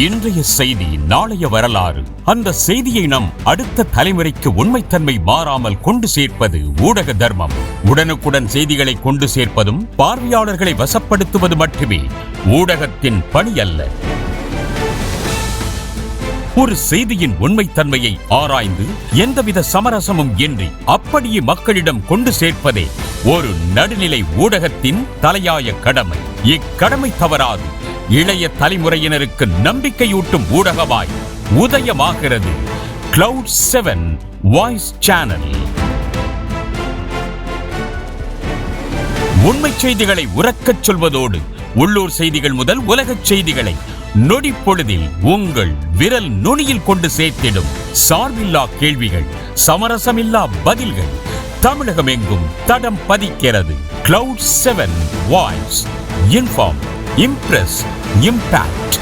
இன்றைய செய்தி நாளைய வரலாறு. அந்த செய்தியை நம் அடுத்த தலைமுறைக்கு உண்மைத்தன்மை மாறாமல் கொண்டு சேர்ப்பது ஊடக தர்மம். உடனுக்குடன் செய்திகளை கொண்டு சேர்ப்பதும் பார்வையாளர்களை வசப்படுத்துவது மட்டுமே ஊடகத்தின் பணி அல்ல. ஒரு செய்தியின் உண்மைத்தன்மையை ஆராய்ந்து எந்தவித சமரசமும் இன்றி அப்படியே மக்களிடம் கொண்டு சேர்ப்பதே ஒரு நடுநிலை ஊடகத்தின் தலையாய கடமை. இக்கடமை தவறாது இளைய தலைமுறையினருக்கு நம்பிக்கையூட்டும் ஊடகமாய் உதயமாகிறது Cloud 7 வாய்ஸ் சேனல். உண்மை செய்திகளை உரக்கச் சொல்வதோடு உள்ளூர் செய்திகள் முதல் உலகச் செய்திகளை நொடி பொழுதில் உங்கள் விரல் நுனியில் கொண்டு சேர்த்திடும் சார்பில்லா கேள்விகள், சமரசமில்லா பதில்கள். தமிழகம் எங்கும் தடம் பதிக்கிறது Cloud 7 voice. Inform, Impress, impact.